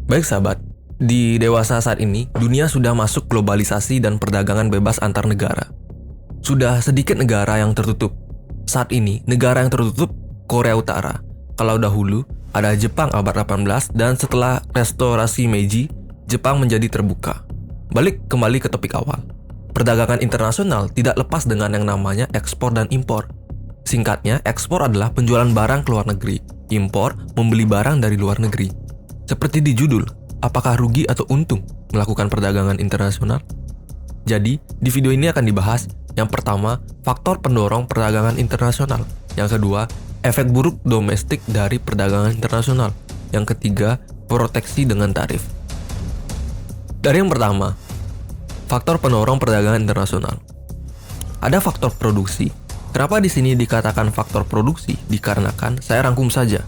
Baik sahabat, di dewasa saat ini, dunia sudah masuk globalisasi dan perdagangan bebas antar negara. Sudah sedikit negara yang tertutup. Saat ini, negara yang tertutup Korea Utara. Kalau dahulu, ada Jepang abad 18 dan setelah restorasi Meiji, Jepang menjadi terbuka. Balik kembali ke topik awal. Perdagangan internasional tidak lepas dengan yang namanya ekspor dan impor. Singkatnya, ekspor adalah penjualan barang ke luar negeri. Impor, membeli barang dari luar negeri. Seperti di judul, apakah rugi atau untung melakukan perdagangan internasional? Jadi, di video ini akan dibahas yang pertama, faktor pendorong perdagangan internasional. Yang kedua, efek buruk domestik dari perdagangan internasional. Yang ketiga, proteksi dengan tarif. Dari yang pertama, faktor pendorong perdagangan internasional. Ada faktor produksi. Kenapa di sini dikatakan faktor produksi? Dikarenakan saya rangkum saja.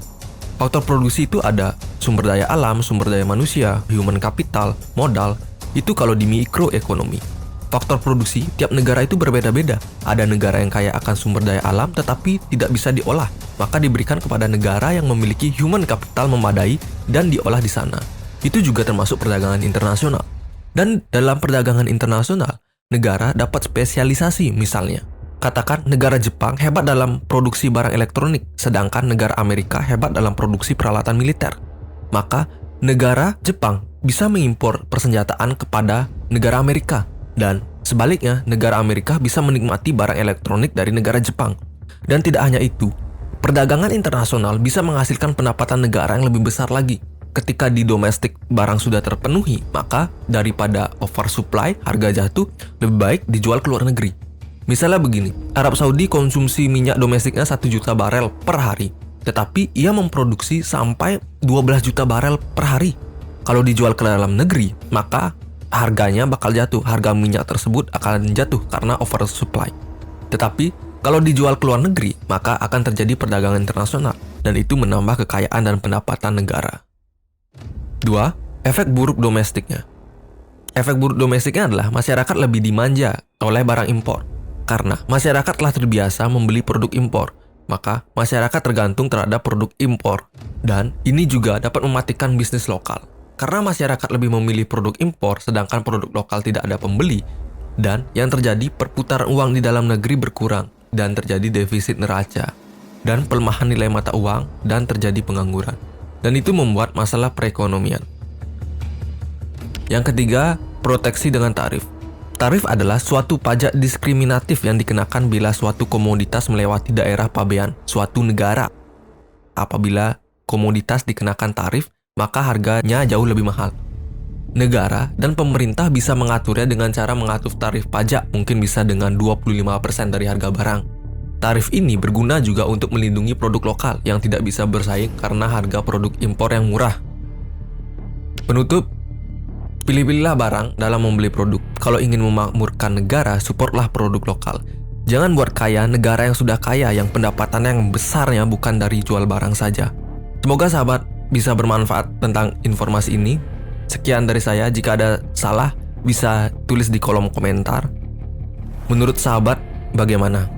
Faktor produksi itu ada sumber daya alam, sumber daya manusia, human capital, modal. Itu kalau di mikroekonomi. Faktor produksi tiap negara itu berbeda-beda. Ada negara yang kaya akan sumber daya alam tetapi tidak bisa diolah, maka diberikan kepada negara yang memiliki human capital memadai dan diolah di sana. Itu juga termasuk perdagangan internasional. Dan dalam perdagangan internasional, negara dapat spesialisasi misalnya. Katakan negara Jepang hebat dalam produksi barang elektronik, sedangkan negara Amerika hebat dalam produksi peralatan militer. Maka negara Jepang bisa mengimpor persenjataan kepada negara Amerika. Dan sebaliknya, negara Amerika bisa menikmati barang elektronik dari negara Jepang. Dan tidak hanya itu, perdagangan internasional bisa menghasilkan pendapatan negara yang lebih besar lagi. Ketika di domestik barang sudah terpenuhi, maka daripada oversupply, harga jatuh, lebih baik dijual ke luar negeri. Misalnya begini, Arab Saudi konsumsi minyak domestiknya 1 juta barel per hari, tetapi ia memproduksi sampai 12 juta barel per hari. Kalau dijual ke dalam negeri, maka harganya bakal jatuh, harga minyak tersebut akan jatuh karena oversupply. Tetapi, kalau dijual ke luar negeri, maka akan terjadi perdagangan internasional, dan itu menambah kekayaan dan pendapatan negara. 2. Efek buruk domestiknya. Efek buruk domestiknya adalah masyarakat lebih dimanja oleh barang impor. Karena masyarakat telah terbiasa membeli produk impor, maka masyarakat tergantung terhadap produk impor. Dan ini juga dapat mematikan bisnis lokal. Karena masyarakat lebih memilih produk impor, sedangkan produk lokal tidak ada pembeli. Dan yang terjadi perputaran uang di dalam negeri berkurang, dan terjadi defisit neraca. Dan pelemahan nilai mata uang, dan terjadi pengangguran. Dan itu membuat masalah perekonomian. Yang ketiga, proteksi dengan tarif. Tarif adalah suatu pajak diskriminatif yang dikenakan bila suatu komoditas melewati daerah pabean suatu negara. Apabila komoditas dikenakan tarif, maka harganya jauh lebih mahal. Negara dan pemerintah bisa mengaturnya dengan cara mengatur tarif pajak, mungkin bisa dengan 25% dari harga barang. Tarif ini berguna juga untuk melindungi produk lokal yang tidak bisa bersaing karena harga produk impor yang murah. Penutup, pilih-pilihlah barang dalam membeli produk. Kalau ingin memakmurkan negara, supportlah produk lokal. Jangan buat kaya negara yang sudah kaya, yang pendapatannya yang besarnya bukan dari jual barang saja. Semoga sahabat bisa bermanfaat tentang informasi ini. Sekian dari saya. Jika ada salah, bisa tulis di kolom komentar. Menurut sahabat, bagaimana?